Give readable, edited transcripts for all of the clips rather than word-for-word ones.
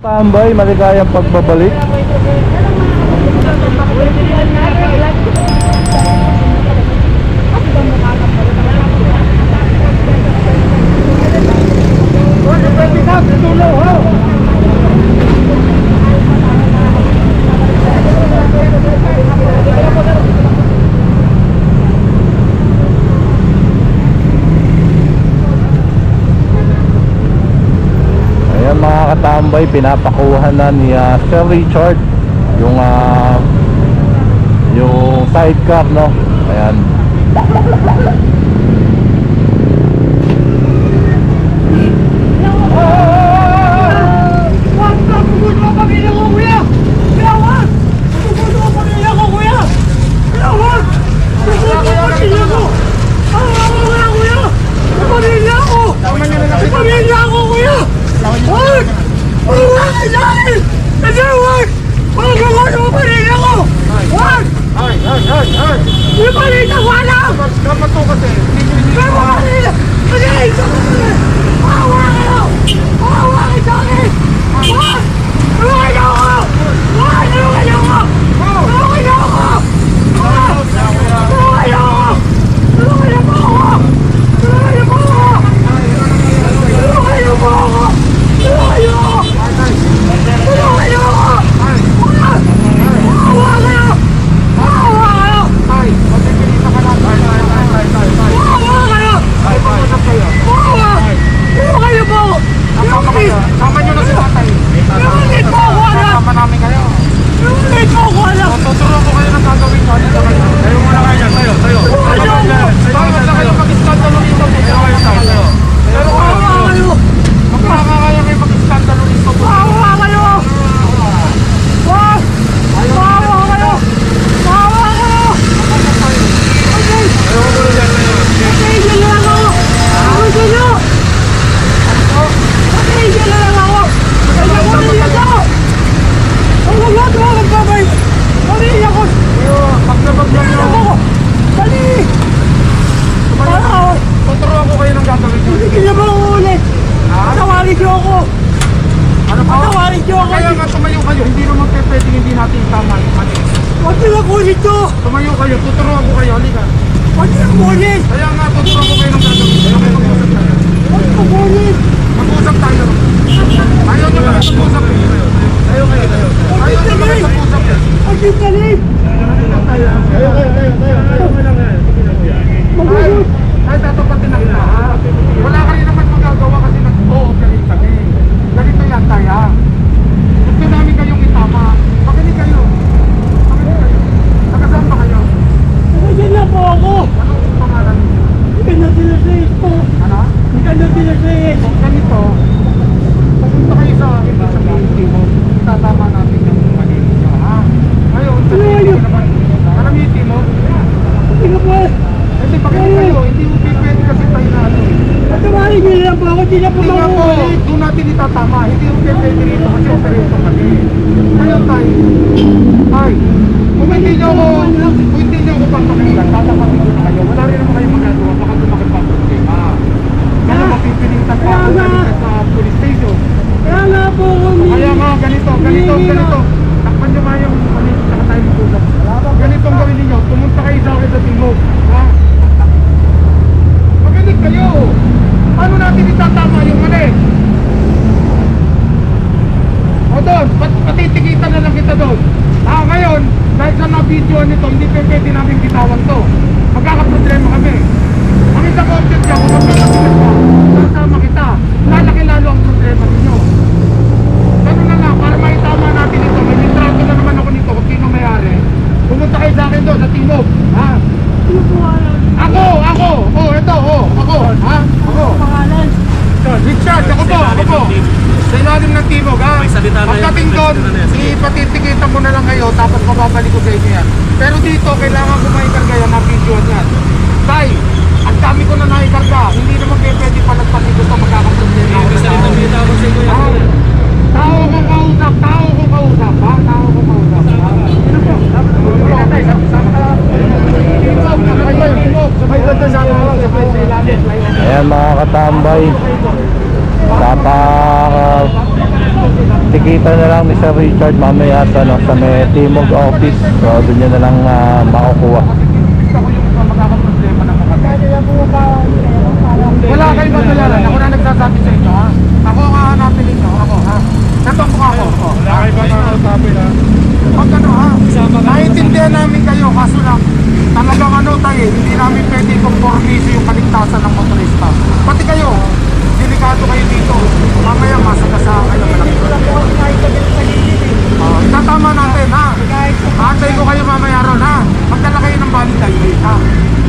Tambay, maligayang pagbabalik. Ayan mga katambay, pinapakuha na ni Sir Richard yung sidecar, no? Ayan. Tumayo kayo, tuturuan ko kayo, halika. Huwag niyo kunin! Kaya nga, tuturuan ko kayo ng gagawin. Kaya kayo mag-usap tayo. Huwag niyo kunin! Mag-usap tayo. Ayaw niyo ba mag-usap eh? Ayaw kayo. Ayaw niyo ba mag-usap eh? Huwag niyo kunin! Ay, tatapatin na kita ha. Wala ka rin naman magagawa kasi nag-o-operate kami. Ganito yan tayo. Gusto namin kayong itama. Makinig kayo. Nakasama ba kayo? Nandiyan lang po ako. Anong pangalan niyo? Hindi ka na dinasayit po. Ano? Hindi ka na dinasayit. Kung ganito, pupunta kayo sa akin sa community mo, tatama natin yung mali ninyo, ha? Ngayon, sabihin ko naman, community mo, Hindi ka po. hindi pa kayo, hindi mo pwede kasi tayo na ano. Patawarin niyo lang po ako. Hindi na po Hindi nga po, makukulit. doon natin itatama, hindi mo pwede rito kasi operate kami. Ngayon tayo, ay, kung hindi nyo ako papakinggan, tatapatin ko na kayo, wala rin naman kayo magagawa, baka lumakit pa ang problema. Kaya mapipilitan pa ako sa police station. Kaya nga po ako. Kaya nga, ganito. Takpan nyo nga yung mali, saka tayo mag-usap. Ganitong gawin ninyo, pumunta kayo sa akin sa Timog. Ha? Magaling kayo. Paano natin itatama yung mali? O doon, patitikitan na lang kita doon. Ngayon, dahil sa na-video nito, hindi pwede namin bitawan to. Magkakaproblema kami. Ang isang object niya, kung magkakaproblema ka, sasama kita. Lalaki lalo ang problema ninyo. Ganun na lang, para maitama natin ito. May litrato na naman ako nito kung sino may-ari. Pumunta kayo sa akin doon, sa Timog. Ha? Sino po alam? Ako! Ako! Ha? Ako! Pangalan? Richard, ako po! Sa ilalim ng Timog, ha? Pagdating doon, ipatitikitan ko na lang kayo, tapos mababalik ko sa inyo yan. Pero dito, kailangan ko maikarga yan, na-video yan. Tay, ang dami ko na naikarga. Hindi naman pwede palagpas ito sa magkakaproblema. Tao ko kausap, ha? Tao ko kausap. Ayan mga katambay, tikita na lang ni Sir Richard mamaya sa, no, sa may Timog office. So doon nyo na lang makukuha. Gusto ko yung magkakaproblema ng mga Kaya na po ba? wala kayong matularan. Ako na nagsasabi sa inyo, ha? Ako ang hahanapin ninyo. Ako, ha? Ito po ako. Wala kayo ba nakasabi, ha? Pag ano, ha? Naiintindihan namin kayo, kaso lang, talagang ano tayo, hindi namin pwede kompormiso yung kaligtasan ng motorista. Pati kayo, delikado kayo dito. Mamaya masagasaan kayo. Itatama natin, ha? Antay ko kayo mamaya ron, ha? Magdala kayo ng balik tayo, ha?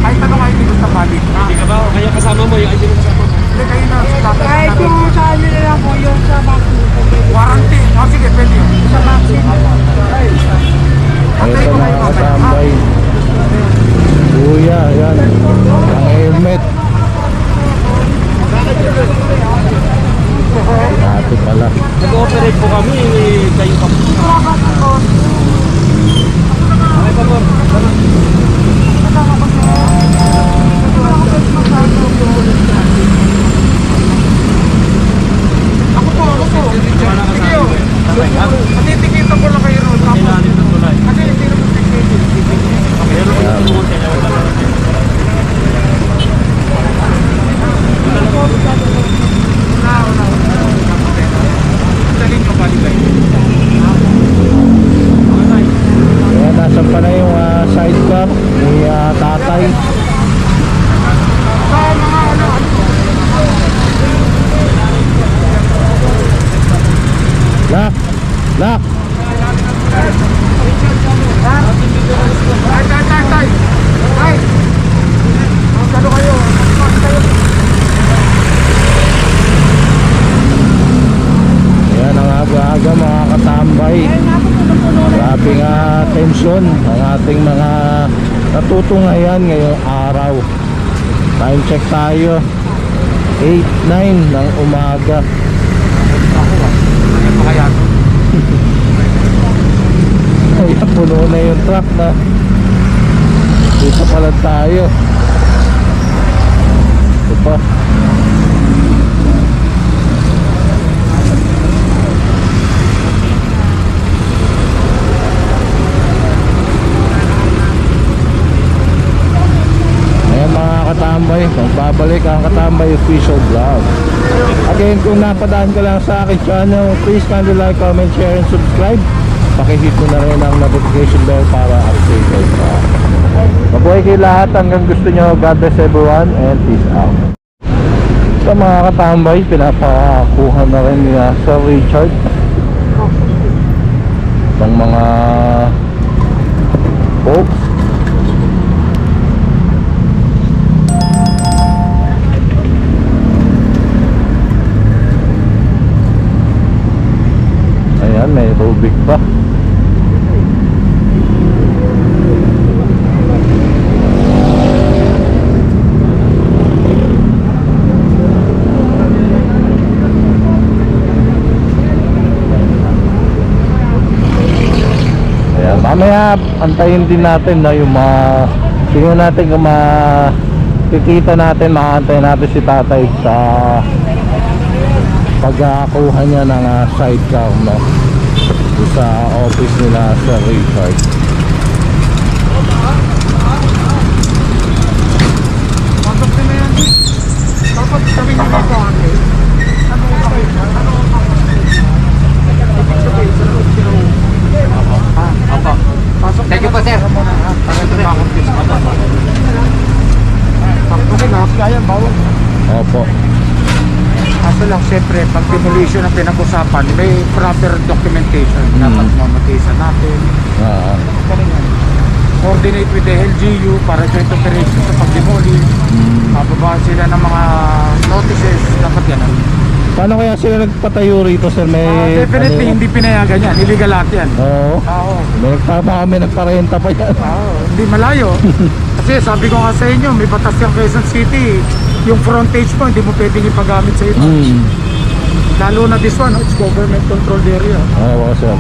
Kahit ano kayo dito sa balik, ha? Hindi ka ba? Kaya kasama mo, yung ID mo kasama mo. Hindi kayo na dapat Kahit yung sa ano na lang po, yung sa vaccine po. warranty. O sige, pwede yun. Sa vaccine po. Antay Ito ko kayo mga mamaya, ha? katambay. Kuya, yan. Ang helmet. Dati pala. Nag-ooperate po kami, kayo pa. Okay pa mo. Ako po. Sige yun. Matitikitan ko lang kayo ron. Ilalim ng tulay. Kasi hindi naman pwede. Pero kung tumuot kayo, Wala. Daling ka balik kayo. Ayan, nasa pa na yung sidecar ni tatay. Sa mga ano, Lock! Lock! Tay. Tay. Magkano kayo? Ayan ang aga-aga mga katambay. Grabe nga tensyon ang ating mga natutungayan ngayong araw. Time check tayo. 8-9 ng umaga. Ano pa kaya? Ayan, puno na yung truck na. Dito pala tayo. Ito pa. Ayan mga katambay, magbabalik ang Katambay Official Vlog. Again, kung napadaan ka lang sa akin channel, please kindly like, comment, share, and subscribe. Pakihit mo na rin ang notification bell para updated ka. Mabuhay kayo lahat hanggang gusto nyo. God bless everyone and peace out. Sa mga katambay, pinapakuha na rin ni Sir Richard ng mga folks. Ayan, may Rubik pa. Ayan, mamaya antayin din natin na yung tingnan natin kung kikita natin, makaantay natin si tatay sa pagkakuha niya ng sidecar, no? Sa office nila sa Richard. Pasok na yan. Dapat sabihin nyo na po ate. Ano ang kapit? Ano ang kapit? Ibig sabihin, sa loob sila. Apa. Pasok na. Thank you po, sir. Para ito makakumpis ka ba? Sakto din ha. Kaya bawang. Opo. Kaso lang, siyempre, pag demolition ang pinag-usapan, may proper documentation. Dapat mamatisan natin. Coordinate with the LGU para joint operation sa pag-demolish. Mababaan sila ng mga notices. Dapat yan. Paano kaya sila nagpatayo rito, sir? Definitely, hindi pinayagan yan. Illegal lahat yan. Oo. Oo. May kami nagparenta pa yan. Hindi malayo. Kasi sabi ko nga sa inyo, may batas yung Quezon City. Yung frontage mo, hindi mo pwedeng ipagamit sa ito. Lalo na this one, it's government controlled area. Oo, sir.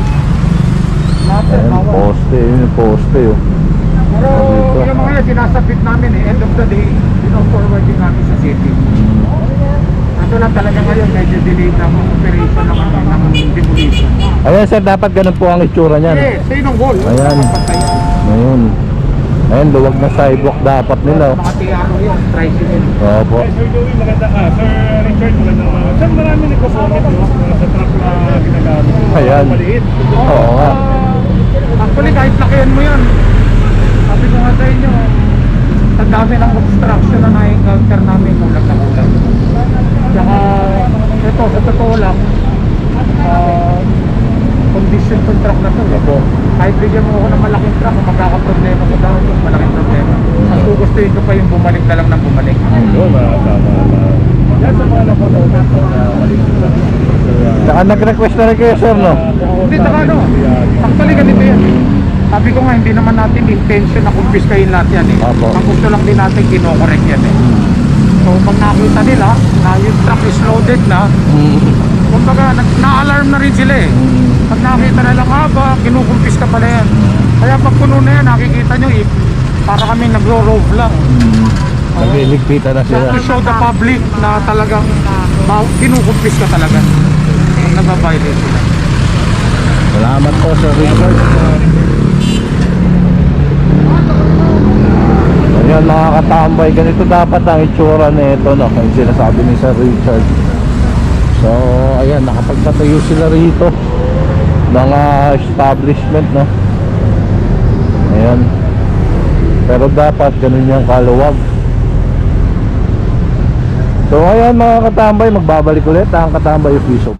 Lahat yan, Ayan, bawal. poste. Yun yung poste, oh. Pero yung mga yan, sinasabit namin eh. End of the day, forward din namin sa city. Ito lang talaga ngayon, medyo delayed ang operation ng demolition. Ayan sir, dapat ganun po ang itsura niyan. Eh, sa inong wall. Ayan. Ayun. Ayun, luwag na sidewalk dapat nila. Mga tiyano yun, tricycle. Opo. Sir Joey, maganda ka. Sir Richard, maganda ka. Sir, marami nagko-comment no? Sa truck na ginagamit. Ayan. Maliit. Oo nga. Actually, kahit lakihan mo yan. Sabi ko nga sa inyo, sa dami ng obstruction na na-encounter namin, kulang na kulang. Tsaka, ito, sa totoo lang, condition ng truck na to. Opo. Kahit bigyan mo ako ng malaking truck, kung magkakaproblema ko daw, malaking problema. Mas gugustuhin ko pa yung bumalik na lang ng bumalik. Yun, tama. Yan sa mga nakonoment po na maliit. Saka nag-request na rin kayo sir, no? Hindi, saka ano, actually ganito yan. Sabi ko nga, hindi naman natin intention na kumpiskahin lahat yan eh. Opo. Ang gusto lang din natin, kinokorek yan eh. So, pag nakita nila na yung truck is loaded na, kumbaga, na-alarm na rin sila eh. Pag nakita nila ba, kinukumpis ka pala yan. Kaya pag puno na yan, nakikita nyo eh, para kami nagro-rove lang. Nagliligpitan na sila. To show the public na talagang kinukumpis ka talaga. Nag-violate sila. Salamat po Sir Richard. Ayan mga katambay, ganito dapat ang itsura nito, no? Yung sinasabi ni Sir Richard. So, ayan, nakapagpatayo sila rito ng establishment, no? Ayan. Pero dapat ganun yung kaluwag. So, ayan mga katambay, magbabalik ulit ang Katambay Official.